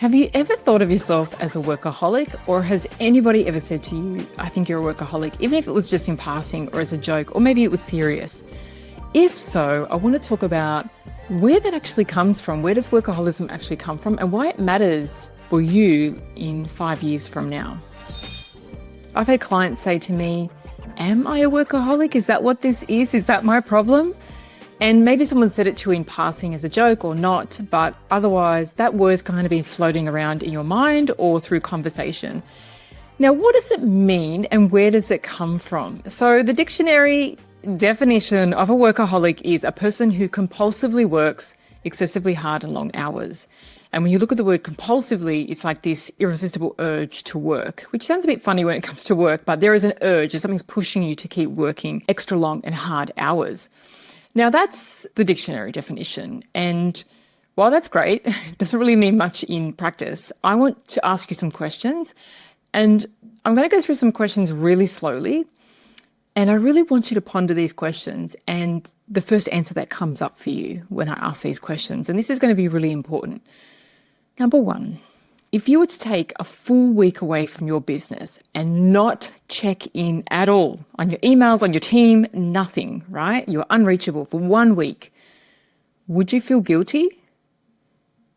Have you ever thought of yourself as a workaholic, or has anybody ever said to you, I think you're a workaholic, even if it was just in passing or as a joke, or maybe it was serious? If so, I want to talk about where that actually comes from. Where does workaholism actually come from, and why it matters for you in 5 years from now? I've had clients say to me, am I a workaholic? Is that what this is? Is that my problem? And maybe someone said it to you in passing as a joke or not, but otherwise that word's kind of been floating around in your mind or through conversation. Now, what does it mean and where does it come from? So the dictionary definition of a workaholic is a person who compulsively works excessively hard and long hours. And when you look at the word compulsively, it's like this irresistible urge to work, which sounds a bit funny when it comes to work, but there is an urge, something's pushing you to keep working extra long and hard hours. Now, that's the dictionary definition. And while that's great, it doesn't really mean much in practice. I want to ask you some questions, and I'm going to go through some questions really slowly. And I really want you to ponder these questions and the first answer that comes up for you when I ask these questions. And this is going to be really important. Number one, if you were to take a full week away from your business and not check in at all on your emails, on your team, nothing, right? You're unreachable for 1 week. Would you feel guilty?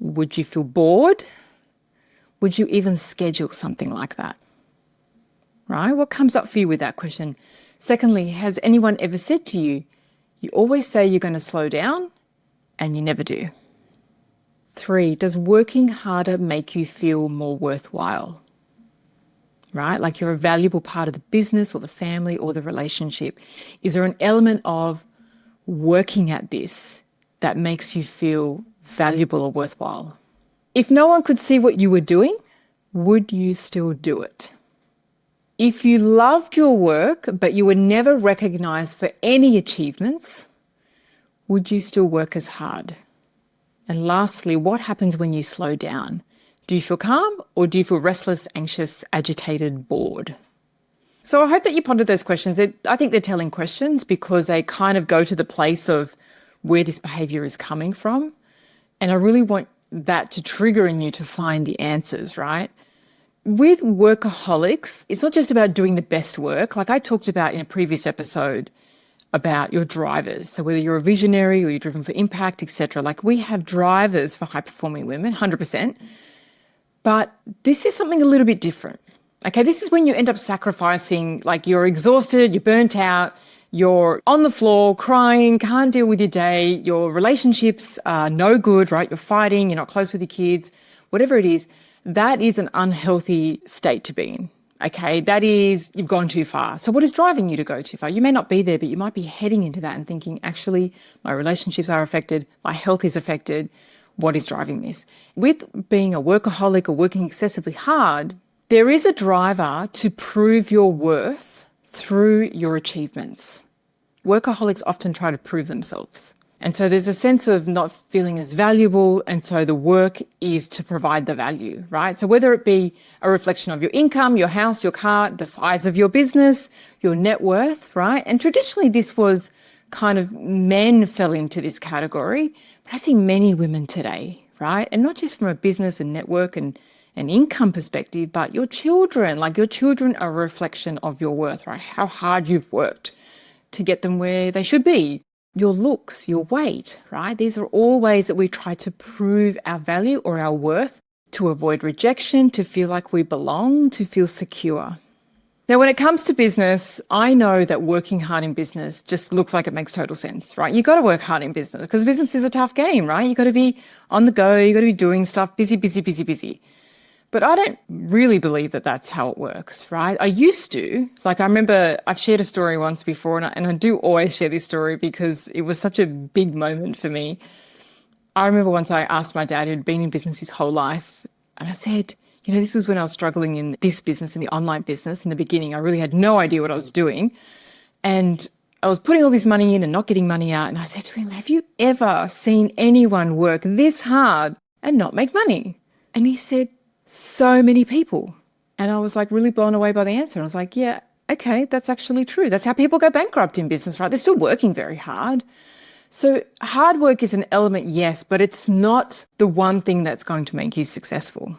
Would you feel bored? Would you even schedule something like that? Right? What comes up for you with that question? Secondly, has anyone ever said to you, you always say you're going to slow down and you never do? 3, does working harder make you feel more worthwhile? Right? Like you're a valuable part of the business or the family or the relationship. Is there an element of working at this that makes you feel valuable or worthwhile? If no one could see what you were doing, would you still do it? If you loved your work, but you were never recognized for any achievements, would you still work as hard? And lastly, what happens when you slow down? Do you feel calm or do you feel restless, anxious, agitated, bored? So I hope that you pondered those questions. I think they're telling questions because they kind of go to the place of where this behavior is coming from. And I really want that to trigger in you to find the answers, right? With workaholics, it's not just about doing the best work. Like I talked about in a previous episode about your drivers. So whether you're a visionary or you're driven for impact, etc. Like we have drivers for high-performing women, 100%. But this is something a little bit different. Okay, this is when you end up sacrificing, like you're exhausted, you're burnt out, you're on the floor crying, can't deal with your day, your relationships are no good, right? You're fighting, you're not close with your kids, whatever it is. That is an unhealthy state to be in. Okay, that is, you've gone too far. So what is driving you to go too far? You may not be there, but you might be heading into that and thinking, actually, my relationships are affected, my health is affected. What is driving this? With being a workaholic or working excessively hard, there is a driver to prove your worth through your achievements. Workaholics often try to prove themselves. And so there's a sense of not feeling as valuable, and so the work is to provide the value, right? So whether it be a reflection of your income, your house, your car, the size of your business, your net worth, right? And traditionally this was kind of men fell into this category, but I see many women today, right? And not just from a business and network and an income perspective, but your children, like your children are a reflection of your worth, right? How hard you've worked to get them where they should be. Your looks, your weight, right? These are all ways that we try to prove our value or our worth, to avoid rejection, to feel like we belong, to feel secure. Now, when it comes to business, I know that working hard in business just looks like it makes total sense, right? You've got to work hard in business because business is a tough game, right? You've got to be on the go, you've got to be doing stuff, busy. But I don't really believe that that's how it works, right? I used to. Like I remember I've shared a story once before, and I do always share this story because it was such a big moment for me. I remember once I asked my dad, who'd been in business his whole life, and I said, you know, this was when I was struggling in this business, in the online business in the beginning. I really had no idea what I was doing. And I was putting all this money in and not getting money out. And I said to him, have you ever seen anyone work this hard and not make money? And he said, so many people. And I was like really blown away by the answer. And I was like, yeah, okay, that's actually true. That's how people go bankrupt in business, right? They're still working very hard. So hard work is an element, yes, but it's not the one thing that's going to make you successful.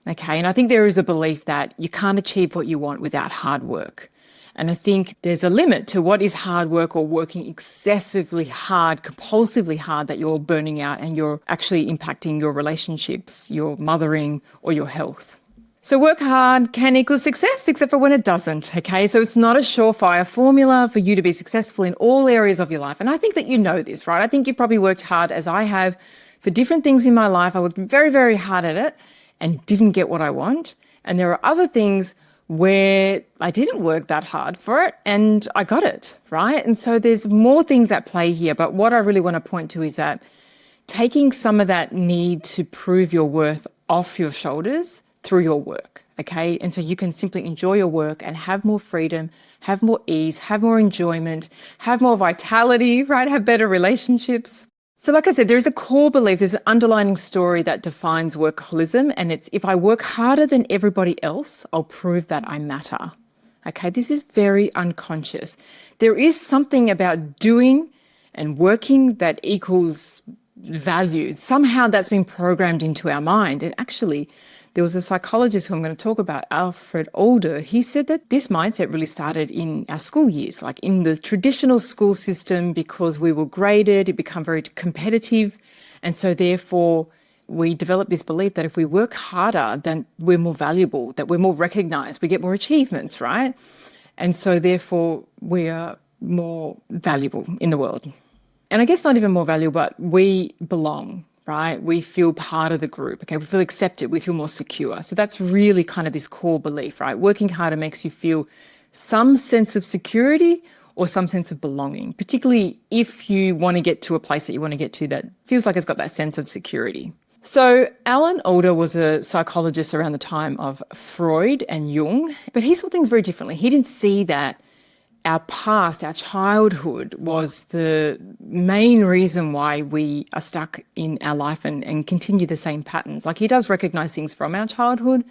Okay, and I think there is a belief that you can't achieve what you want without hard work. And I think there's a limit to what is hard work or working excessively hard, compulsively hard, that you're burning out and you're actually impacting your relationships, your mothering, or your health. So work hard can equal success, except for when it doesn't, okay? So it's not a surefire formula for you to be successful in all areas of your life. And I think that you know this, right? I think you've probably worked hard, as I have, for different things in my life. I worked very, very hard at it and didn't get what I want. And there are other things where I didn't work that hard for it and I got it, right? And so there's more things at play here. But what I really want to point to is that taking some of that need to prove your worth off your shoulders through your work, okay? And so you can simply enjoy your work and have more freedom, have more ease, have more enjoyment, have more vitality, right? Have better relationships. So like I said, there is a core belief, there's an underlying story that defines workaholism, and it's if I work harder than everybody else, I'll prove that I matter. Okay, this is very unconscious. There is something about doing and working that equals value. Somehow that's been programmed into our mind. And actually, there was a psychologist who I'm going to talk about, Alfred Adler. He said that this mindset really started in our school years, like in the traditional school system, because we were graded, it became very competitive. And so therefore, we developed this belief that if we work harder, then we're more valuable, that we're more recognized, we get more achievements, right? And so therefore, we are more valuable in the world. And I guess not even more valuable, but we belong. Right? We feel part of the group. Okay, we feel accepted. We feel more secure. So that's really kind of this core belief, right? Working harder makes you feel some sense of security or some sense of belonging, particularly if you want to get to a place that you want to get to that feels like it's got that sense of security. So Alan Alda was a psychologist around the time of Freud and Jung, but he saw things very differently. He didn't see that our past, our childhood was the main reason why we are stuck in our life and continue the same patterns. Like he does recognize things from our childhood,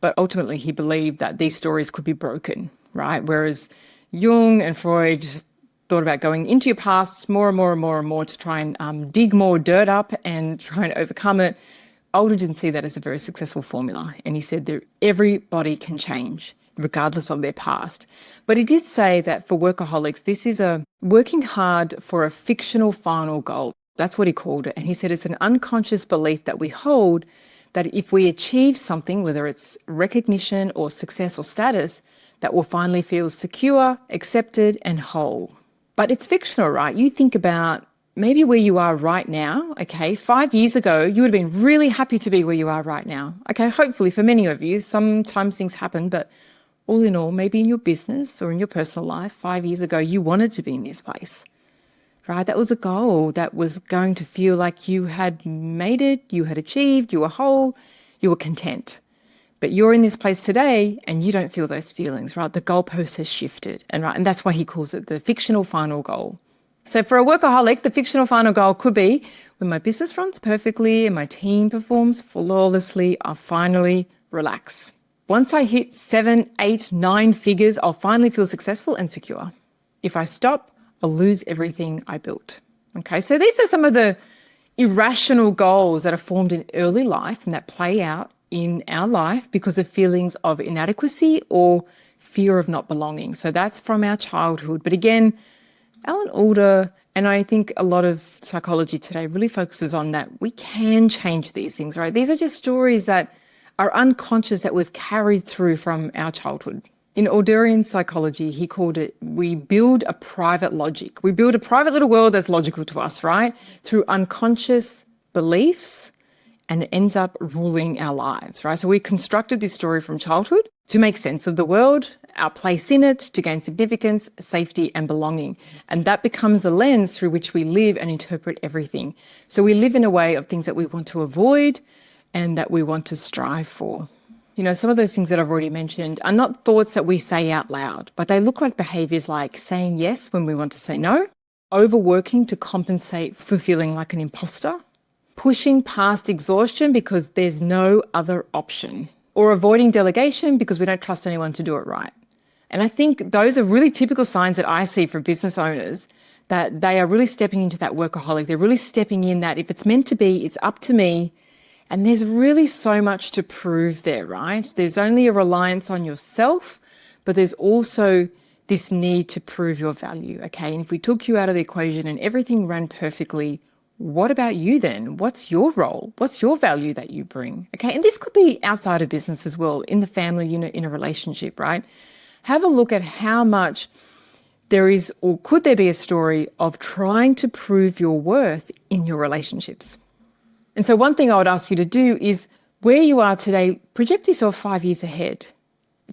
but ultimately he believed that these stories could be broken, right? Whereas Jung and Freud thought about going into your past more and more and more and more to try and dig more dirt up and try and overcome it. Alder didn't see that as a very successful formula. And he said that everybody can change, regardless of their past. But he did say that for workaholics, this is a working hard for a fictional final goal. That's what he called it. And he said it's an unconscious belief that we hold that if we achieve something, whether it's recognition or success or status, that we'll finally feel secure, accepted, and whole. But it's fictional, right? You think about maybe where you are right now, okay? 5 years ago, you would have been really happy to be where you are right now. Okay, hopefully for many of you, sometimes things happen, but all in all, maybe in your business or in your personal life, 5 years ago, you wanted to be in this place, right? That was a goal that was going to feel like you had made it, you had achieved, you were whole, you were content. But you're in this place today and you don't feel those feelings, right? The goalpost has shifted. And that's why he calls it the fictional final goal. So for a workaholic, the fictional final goal could be when my business runs perfectly and my team performs flawlessly, I'll finally relax. Once I hit 7, 8, 9 figures, I'll finally feel successful and secure. If I stop, I'll lose everything I built. Okay, so these are some of the irrational goals that are formed in early life and that play out in our life because of feelings of inadequacy or fear of not belonging. So that's from our childhood. But again, Alan Alda, and I think a lot of psychology today really focuses on that we can change these things, right? These are just stories that are unconscious that we've carried through from our childhood. In Alderian psychology, he called it, we build a private logic. We build a private little world that's logical to us, right? Through unconscious beliefs, and it ends up ruling our lives, right? So we constructed this story from childhood to make sense of the world, our place in it, to gain significance, safety, and belonging. And that becomes the lens through which we live and interpret everything. So we live in a way of things that we want to avoid and that we want to strive for. You know, some of those things that I've already mentioned are not thoughts that we say out loud, but they look like behaviours like saying yes when we want to say no, overworking to compensate for feeling like an imposter, pushing past exhaustion because there's no other option, or avoiding delegation because we don't trust anyone to do it right. And I think those are really typical signs that I see from business owners that they are really stepping into that workaholic. They're really stepping in that if it's meant to be, it's up to me. And there's really so much to prove there, right? There's only a reliance on yourself, but there's also this need to prove your value, okay? And if we took you out of the equation and everything ran perfectly, what about you then? What's your role? What's your value that you bring? Okay, and this could be outside of business as well, in the family unit, in a relationship, right? Have a look at how much there is, or could there be a story of trying to prove your worth in your relationships? And so one thing I would ask you to do is where you are today, project yourself 5 years ahead,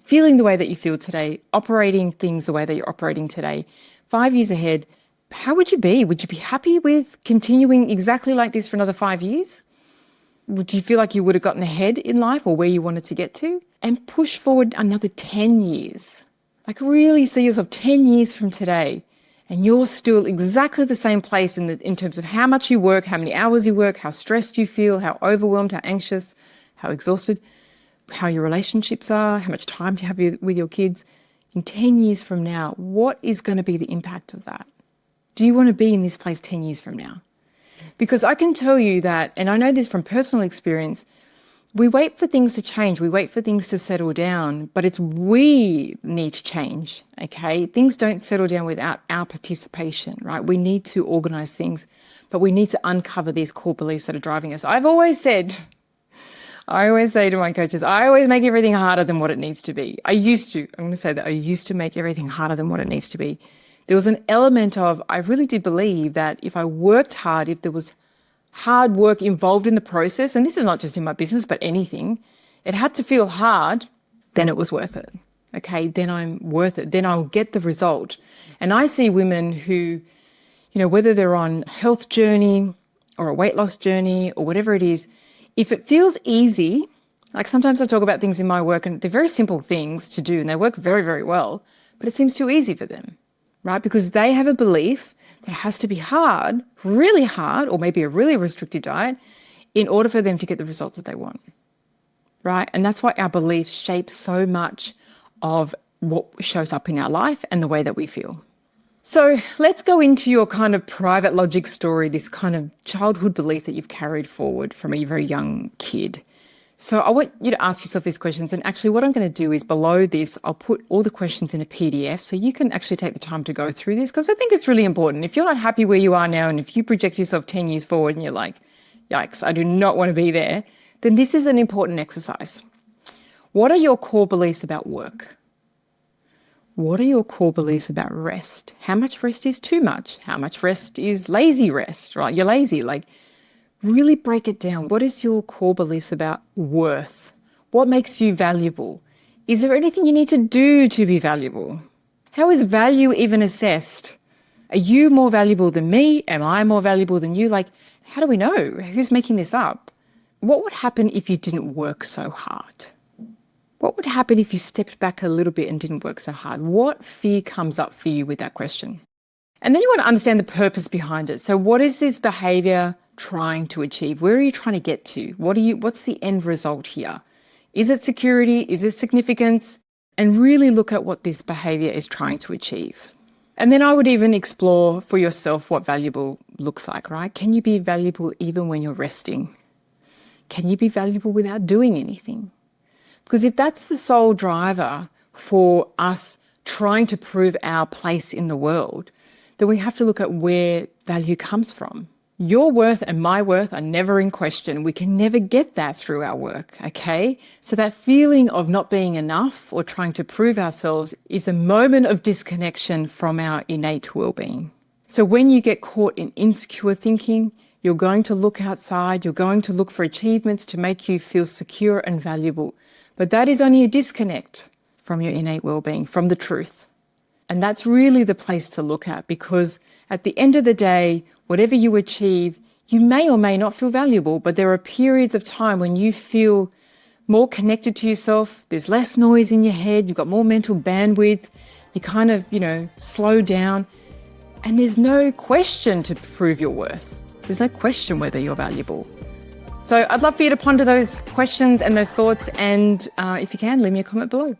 feeling the way that you feel today, operating things the way that you're operating today, 5 years ahead. How would you be? Would you be happy with continuing exactly like this for another 5 years? Would you feel like you would have gotten ahead in life or where you wanted to get to? And push forward another 10 years. Like really see yourself 10 years from today and you're still exactly the same place in terms of how much you work, how many hours you work, how stressed you feel, how overwhelmed, how anxious, how exhausted, how your relationships are, how much time you have with your kids. In 10 years from now, what is going to be the impact of that? Do you want to be in this place 10 years from now? Because I can tell you that, and I know this from personal experience, we wait for things to change. We wait for things to settle down, but it's we need to change, okay? Things don't settle down without our participation, right? We need to organize things, but we need to uncover these core beliefs that are driving us. I always say to my coaches, I always make everything harder than what it needs to be. I'm going to say that I used to make everything harder than what it needs to be. There was an element of, I really did believe that if I worked hard, if there was hard work involved in the process, and this is not just in my business, but anything, it had to feel hard, then it was worth it. Okay, then I'm worth it. Then I'll get the result. And I see women who, whether they're on a health journey or a weight loss journey or whatever it is, if it feels easy, like sometimes I talk about things in my work and they're very simple things to do and they work very, very well, but it seems too easy for them. Right? Because they have a belief that it has to be hard, really hard, or maybe a really restrictive diet in order for them to get the results that they want. Right? And that's why our beliefs shape so much of what shows up in our life and the way that we feel. So let's go into your kind of private logic story, this kind of childhood belief that you've carried forward from a very young kid. So I want you to ask yourself these questions. And actually what I'm going to do is below this, I'll put all the questions in a PDF so you can actually take the time to go through this because I think it's really important. If you're not happy where you are now and if you project yourself 10 years forward and you're like, yikes, I do not want to be there, then this is an important exercise. What are your core beliefs about work? What are your core beliefs about rest? How much rest is too much? How much rest is lazy rest, right? You're lazy, really break it down. What is your core beliefs about worth? What makes you valuable? Is there anything you need to do to be valuable? How is value even assessed? Are you more valuable than me? Am I more valuable than you? How do we know? Who's making this up? What would happen if you didn't work so hard? What would happen if you stepped back a little bit and didn't work so hard? What fear comes up for you with that question? And then you want to understand the purpose behind it. So what is this behavior trying to achieve? Where are you trying to get to? What's the end result here? Is it security? Is it significance? And really look at what this behavior is trying to achieve. And then I would even explore for yourself what valuable looks like, right? Can you be valuable even when you're resting? Can you be valuable without doing anything? Because if that's the sole driver for us trying to prove our place in the world, then we have to look at where value comes from. Your worth and my worth are never in question. We can never get that through our work, okay? So that feeling of not being enough or trying to prove ourselves is a moment of disconnection from our innate well-being. So when you get caught in insecure thinking, you're going to look outside, you're going to look for achievements to make you feel secure and valuable. But that is only a disconnect from your innate well-being, from the truth. And that's really the place to look at because at the end of the day, whatever you achieve, you may or may not feel valuable, but there are periods of time when you feel more connected to yourself, there's less noise in your head, you've got more mental bandwidth, you kind of, slow down, and there's no question to prove your worth. There's no question whether you're valuable. So I'd love for you to ponder those questions and those thoughts, and if you can, leave me a comment below.